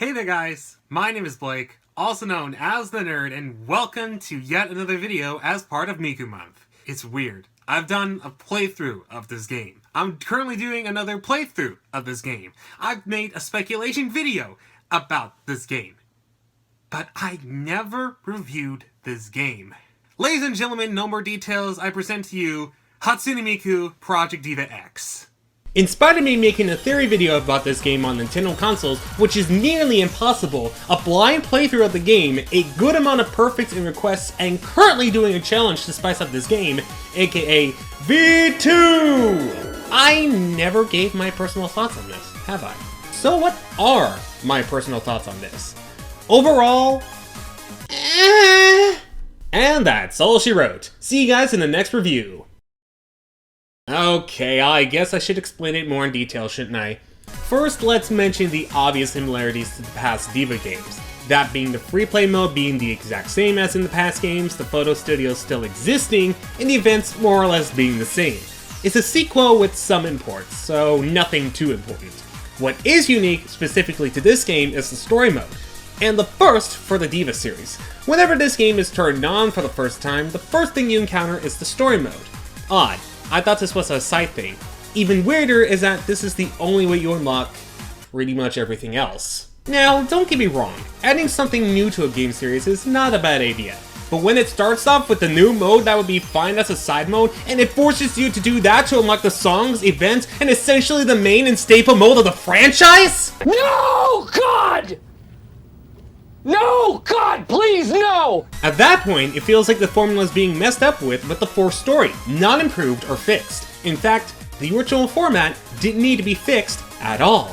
Hey there guys, my name is Blake, also known as The Nerd, and welcome to yet another video as part of Miku Month. It's weird. I've done a playthrough of this game. I'm currently doing another playthrough of this game. I've made a speculation video about this game. But I never reviewed this game. Ladies and gentlemen, no more details, I present to you Hatsune Miku Project DIVA X. In spite of me making a theory video about this game on Nintendo consoles, which is nearly impossible, a blind playthrough of the game, a good amount of perfects and requests, and currently doing a challenge to spice up this game, aka V2! I never gave my personal thoughts on this, have I? So what are my personal thoughts on this? Overall, And that's all she wrote. See you guys in the next review. Okay, I guess I should explain it more in detail, shouldn't I? First, let's mention the obvious similarities to the past Diva games. That being the free play mode being the exact same as in the past games, the photo studio still existing, and the events more or less being the same. It's a sequel with some imports, so nothing too important. What is unique, specifically to this game, is the story mode, and the first for the Diva series. Whenever this game is turned on for the first time, the first thing you encounter is the story mode. Odd. I thought this was a side thing. Even weirder is that this is the only way you unlock pretty much everything else. Now, don't get me wrong, adding something new to a game series is not a bad idea. But when it starts off with the new mode that would be fine as a side mode, and it forces you to do that to unlock the songs, events, and essentially the main and staple mode of the franchise? No, God! No! God, please, no! At that point, it feels like the formula is being messed up with the fourth story, not improved or fixed. In fact, the original format didn't need to be fixed at all.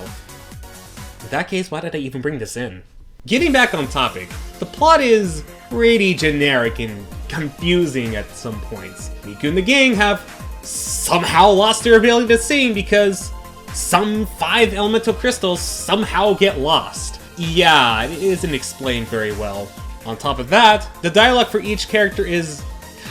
In that case, why did I even bring this in? Getting back on topic, the plot is pretty generic and confusing at some points. Miku and the gang have somehow lost their ability to sing because some 5 elemental crystals somehow get lost. Yeah, it isn't explained very well. On top of that, the dialogue for each character is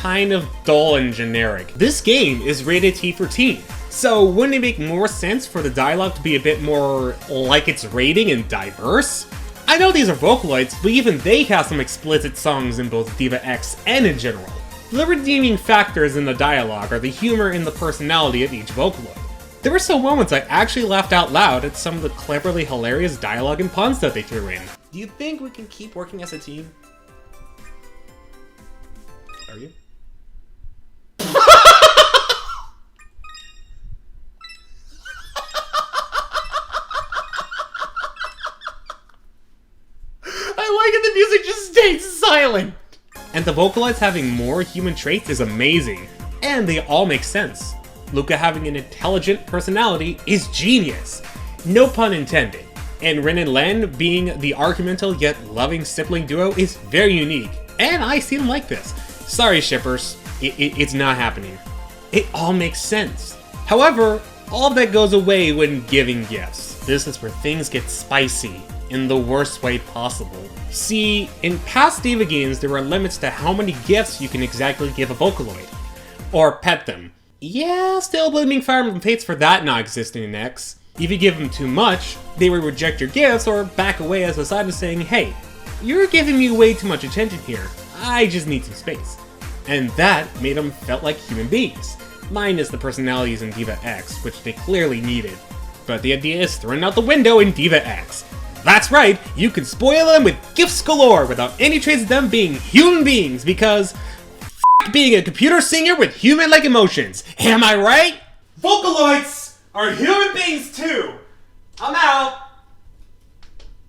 kind of dull and generic. This game is rated T for teen, so wouldn't it make more sense for the dialogue to be a bit more like its rating and diverse? I know these are Vocaloids, but even they have some explicit songs in both Diva X and in general. The redeeming factors in the dialogue are the humor and the personality of each Vocaloid. There were some moments I actually laughed out loud at some of the cleverly hilarious dialogue and puns that they threw in. Do you think we can keep working as a team? Are you? I like it, the music just stayed silent! And the Vocaloids having more human traits is amazing, and they all make sense. Luca having an intelligent personality is genius, no pun intended, and Ren and Len being the argumental yet loving sibling duo is very unique, and I seem like this. Sorry shippers, it's not happening. It all makes sense. However, all of that goes away when giving gifts. This is where things get spicy, in the worst way possible. See, in past Diva games there were limits to how many gifts you can exactly give a Vocaloid, or pet them. Yeah, still blaming Fire Emblem Fates for that not existing in X. If you give them too much, they would reject your gifts or back away as a sign of saying, hey, you're giving me way too much attention here, I just need some space. And that made them felt like human beings, minus the personalities in Diva X, which they clearly needed. But the idea is thrown out the window in Diva X. That's right, you can spoil them with gifts galore without any trace of them being human beings, because being a computer singer with human-like emotions. Am I right? Vocaloids are human beings too. I'm out.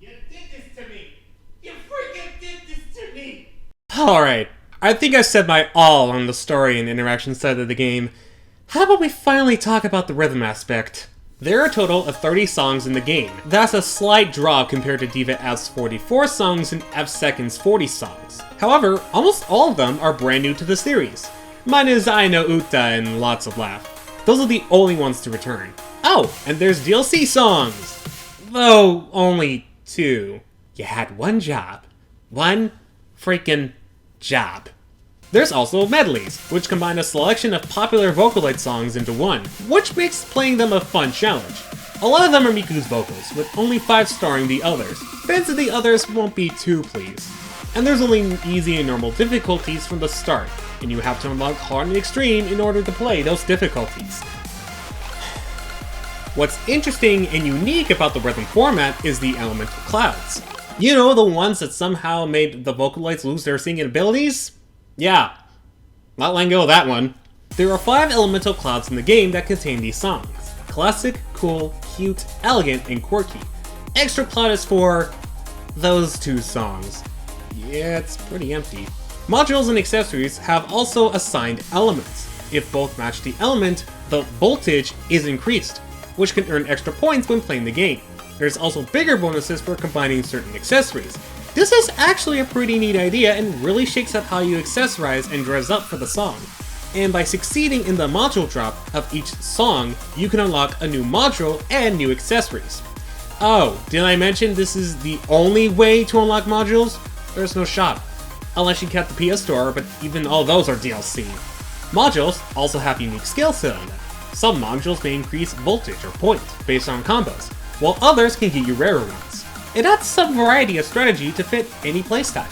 You did this to me. You freaking did this to me. Alright, I think I said my all on the story and interaction side of the game. How about we finally talk about the rhythm aspect? There are a total of 30 songs in the game. That's a slight drop compared to Diva F's 44 songs and F-Second's 40 songs. However, almost all of them are brand new to the series. Minus I Know Uta and Lots of Laugh. Those are the only ones to return. Oh, and there's DLC songs! Though, only 2. You had one job. One freaking job. There's also medleys, which combine a selection of popular Vocaloid songs into one, which makes playing them a fun challenge. A lot of them are Miku's vocals, with only 5 starring the others. Fans of the others won't be too pleased. And there's only easy and normal difficulties from the start, and you have to unlock hard and extreme in order to play those difficulties. What's interesting and unique about the rhythm format is the elemental clouds. You know, the ones that somehow made the Vocaloids lose their singing abilities? Yeah, not letting go of that one. There are 5 elemental clouds in the game that contain these songs. Classic, cool, cute, elegant, and quirky. Extra cloud is for those 2 songs. Yeah, it's pretty empty. Modules and accessories have also assigned elements. If both match the element, the voltage is increased, which can earn extra points when playing the game. There's also bigger bonuses for combining certain accessories. This is actually a pretty neat idea and really shakes up how you accessorize and dress up for the song. And by succeeding in the module drop of each song, you can unlock a new module and new accessories. Oh, did I mention this is the only way to unlock modules? There's no shop. Unless you kept the PS Store, but even all those are DLC. Modules also have unique skill set on them. Some modules may increase voltage or points based on combos, while others can get you rarer ones. It adds some variety of strategy to fit any playstyle.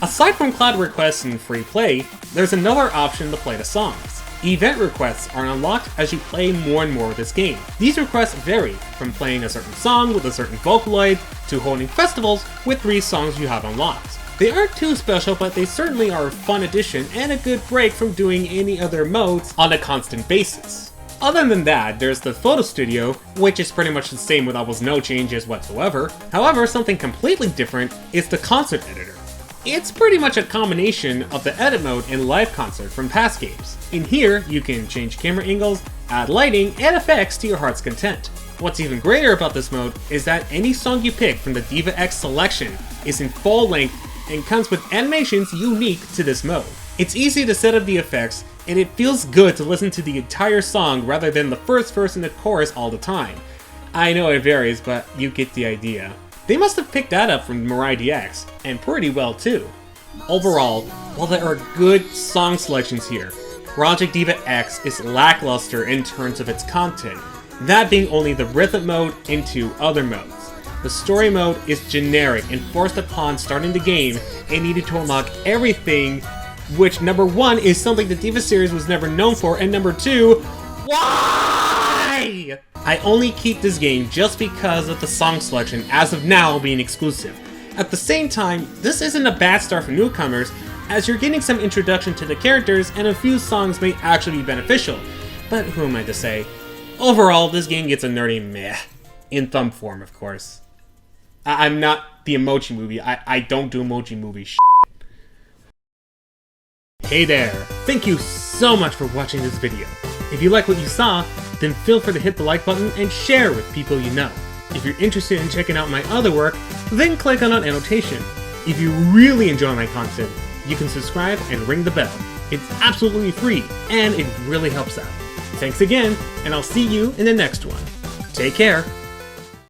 Aside from cloud requests and free play, there's another option to play the songs. Event requests are unlocked as you play more and more of this game. These requests vary from playing a certain song with a certain Vocaloid to holding festivals with 3 songs you have unlocked. They aren't too special, but they certainly are a fun addition and a good break from doing any other modes on a constant basis. Other than that, there's the photo studio, which is pretty much the same with almost no changes whatsoever. However, something completely different is the concert editor. It's pretty much a combination of the edit mode and live concert from past games. In here, you can change camera angles, add lighting, and effects to your heart's content. What's even greater about this mode is that any song you pick from the DIVA X selection is in full length and comes with animations unique to this mode. It's easy to set up the effects, and it feels good to listen to the entire song rather than the first verse and the chorus all the time. I know it varies, but you get the idea. They must have picked that up from Mirai DX, and pretty well too. Overall, while there are good song selections here, Project DIVA X is lackluster in terms of its content, that being only the rhythm mode and 2 other modes. The story mode is generic and forced upon starting the game and needed to unlock everything, which number 1 is something the DIVA series was never known for, and number 2, why? I only keep this game just because of the song selection as of now being exclusive. At the same time, this isn't a bad start for newcomers, as you're getting some introduction to the characters and a few songs may actually be beneficial, but who am I to say? Overall, this game gets a nerdy meh. In thumb form, of course. I'm not the emoji movie. I don't do emoji movie shit. Hey there! Thank you so much for watching this video. If you like what you saw, then feel free to hit the like button and share with people you know. If you're interested in checking out my other work, then click on an annotation. If you really enjoy my content, you can subscribe and ring the bell. It's absolutely free, and it really helps out. Thanks again, and I'll see you in the next one. Take care!